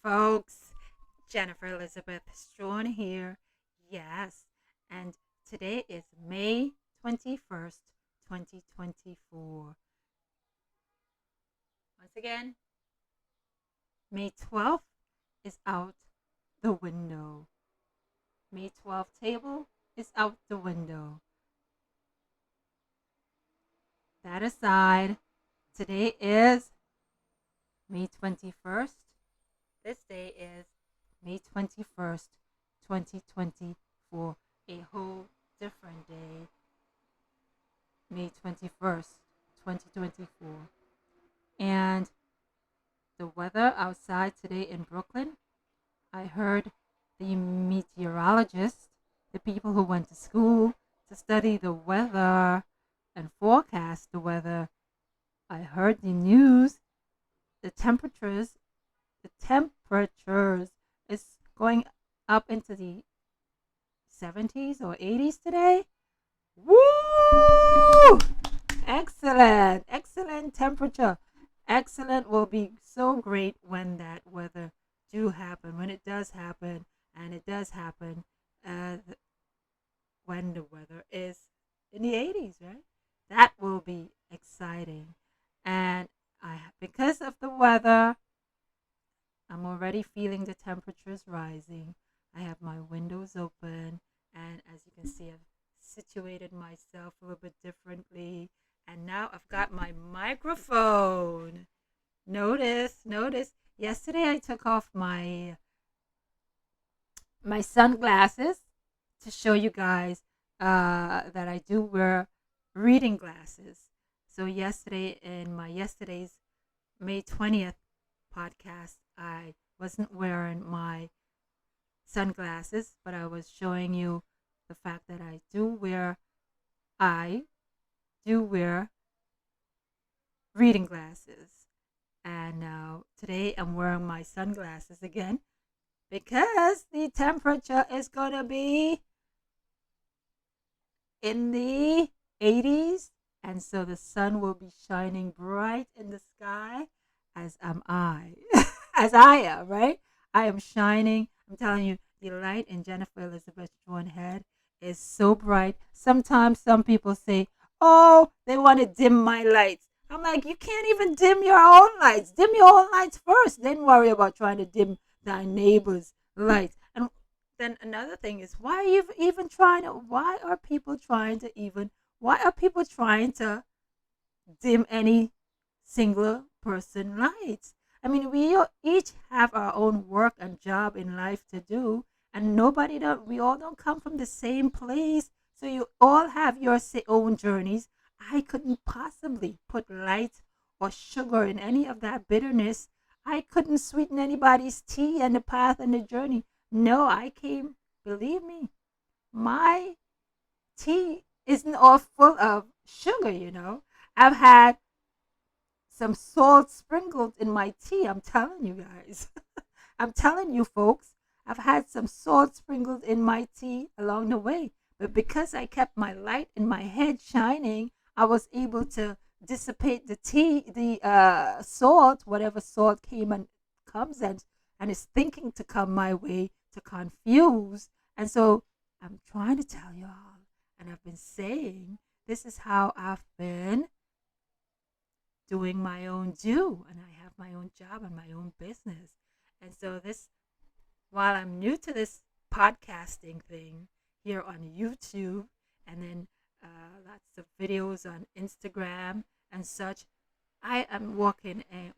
folks. Jennifer Elizabeth Strachan here. Yes, and today is May 21st, 2024. Once again, May 12th is out the window. May 12th table is out the window. That aside, today is May 21st. This day is May 21st, 2024. A whole different day. May 21st, 2024. And the weather outside today in Brooklyn, I heard the meteorologists, the people who went to school to study the weather and forecast the weather, I heard the news, the temperatures is going up into the 70s or 80s today. Woo! Excellent temperature. Excellent will be so great when that weather when it does happen, and it does happen when the weather is in the 80s, right? That will be exciting. And because of the weather, I'm already feeling the temperatures rising. I have my windows open, and as you can see, I've situated myself a little bit differently. And now I've got my microphone. Notice. Yesterday I took off my sunglasses to show you guys that I do wear reading glasses. So yesterday, in my yesterday's May 20th podcast, I wasn't wearing my sunglasses, but I was showing you the fact that I do wear reading glasses. And now today I'm wearing my sunglasses again because the temperature is going to be in the 80s, and so the sun will be shining bright in the sky, as am I. As I am, right? I am shining. I'm telling you, the light in Jennifer Elizabeth Strachan's head is so bright. Sometimes some people say, oh, they want to dim my lights. I'm like, you can't even dim your own lights. Dim your own lights first. Then worry about trying to dim thy neighbor's lights. And then another thing is, why are people trying to dim any single person lights? I mean, we each have our own work and job in life to do, and we all don't come from the same place. So you all have your own journeys. I couldn't possibly put light or sugar in any of that bitterness. I couldn't sweeten anybody's tea and the path and the journey. No, believe me, my tea isn't all full of sugar. I've had some salt sprinkled in my tea. I'm telling you guys. I'm telling you folks, I've had some salt sprinkled in my tea along the way. But because I kept my light in my head shining, I was able to dissipate the salt, whatever salt comes and is thinking to come my way to confuse. And so I'm trying to tell you all, and I've been saying, this is how I've been doing my own and I have my own job and my own business. And so while I'm new to this podcasting thing here on YouTube, and then lots of videos on Instagram and such, I am walking and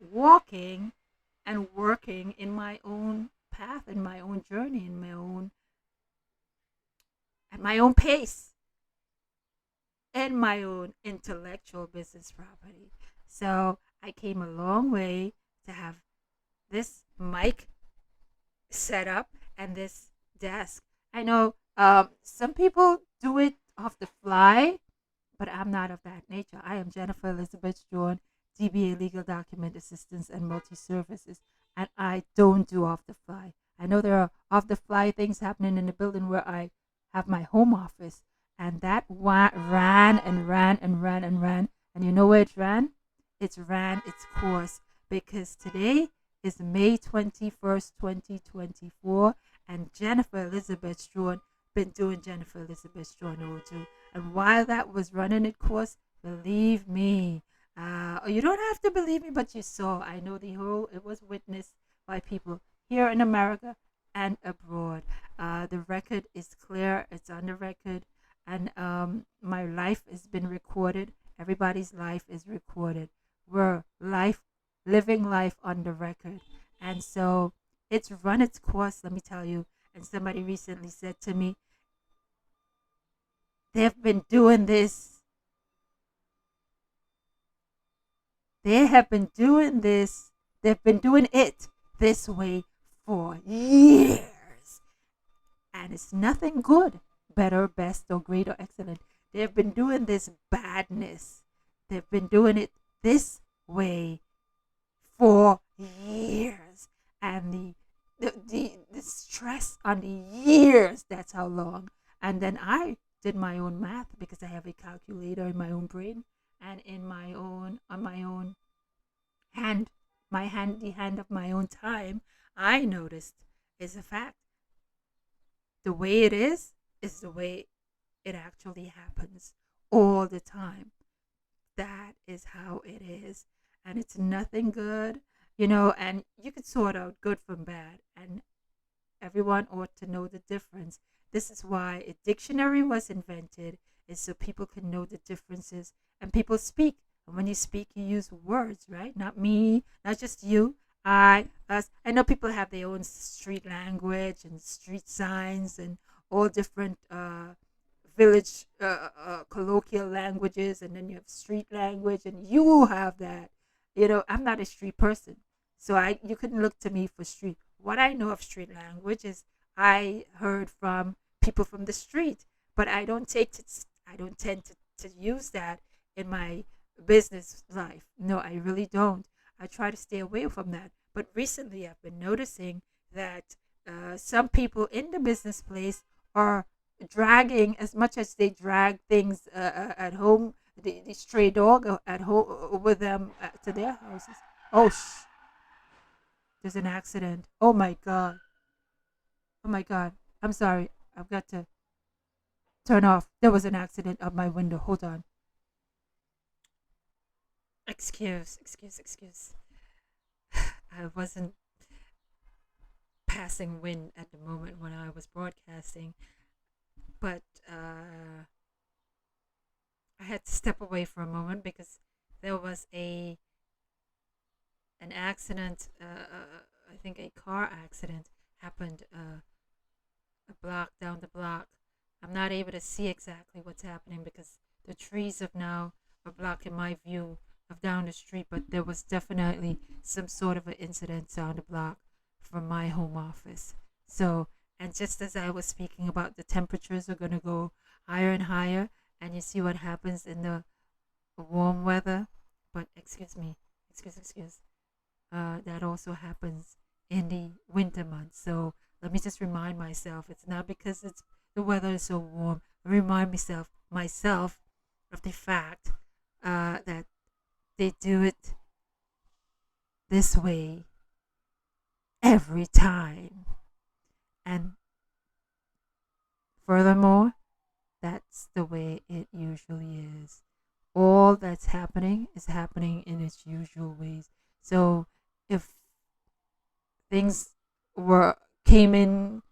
working in my own path, in my own journey, at my own pace, and my own intellectual business property. So I came a long way to have this mic set up and this desk. I know some people do it off the fly, but I'm not of that nature. I am Jennifer Elizabeth Strachan, DBA Legal Document Assistance and Multi-Services, and I don't do off the fly. I know there are off the fly things happening in the building where I have my home office, and that ran and ran and ran and ran. And you know where it ran? It's ran its course, because today is May 21st, 2024, and Jennifer Elizabeth Strachan been doing Jennifer Elizabeth Strachan too. And while that was running its course, believe me, you don't have to believe me, but you saw. I know it was witnessed by people here in America and abroad. The record is clear. It's on the record, and my life has been recorded. Everybody's life is recorded. We're living life on the record, and so it's run its course. Let me tell you. And somebody recently said to me, they've been doing this. They have been doing this. They've been doing it this way for years. And it's nothing good, better, best, or great, or excellent. They've been doing this badness. They've been doing it this way for years. And the stress on the years, that's how long. And then I did my own math because I have a calculator in my own brain and on my own hand, the hand of my own time. I noticed is a fact. The way it is the way it actually happens all the time. That is how it is. And it's nothing good, and you could sort out good from bad. And everyone ought to know the difference. This is why a dictionary was invented, is so people can know the differences and people speak. And when you speak, you use words, right? Not me, not just you, I, us. I know people have their own street language and street signs and all different village colloquial languages, and then you have street language, and you have that. I'm not a street person, so you couldn't look to me for street. What I know of street language is I heard from people from the street, but I don't tend to use that in my business life. No, I really don't. I try to stay away from that. But recently, I've been noticing that some people in the business place are dragging as much as they drag things at home, the stray dog at home with them to their houses. Oh, there's an accident. Oh my God. Oh my God. I'm sorry. I've got to turn off. There was an accident on my window. Hold on. Excuse. I wasn't passing wind at the moment when I was broadcasting, but I had to step away for a moment because there was an accident. I think a car accident happened a block down the block. I'm not able to see exactly what's happening because the trees are blocking my view of down the street, but there was definitely some sort of an incident down the block from my home office. So, and just as I was speaking about the temperatures are going to go higher and higher, and you see what happens in the warm weather, but excuse, that also happens in the winter months. So let me just remind myself, it's not because the weather is so warm. I remind myself of the fact that they do it this way every time. And furthermore, that's the way it usually is. All that's happening is happening in its usual ways. So if things came in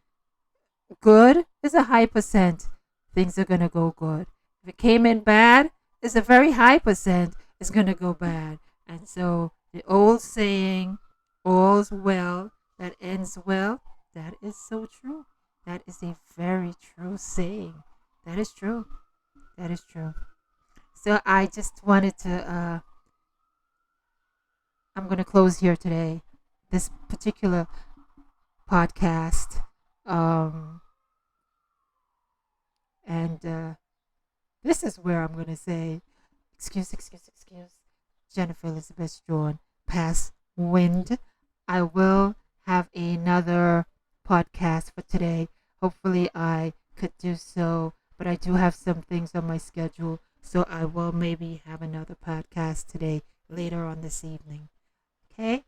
good, is a high percent things are going to go good. If it came in bad, it's a very high percent it's going to go bad. And so the old saying, all's well that ends well, that is so true. That is a very true saying. That is true. So I just wanted to I'm going to close here today this particular podcast. And this is where I'm going to say, excuse, Jennifer Elizabeth Strachan, pass wind. I will have another podcast for today. Hopefully I could do so, but I do have some things on my schedule, so I will maybe have another podcast today later on this evening. Okay?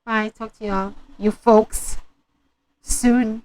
Bye. Talk to y'all, you folks, soon.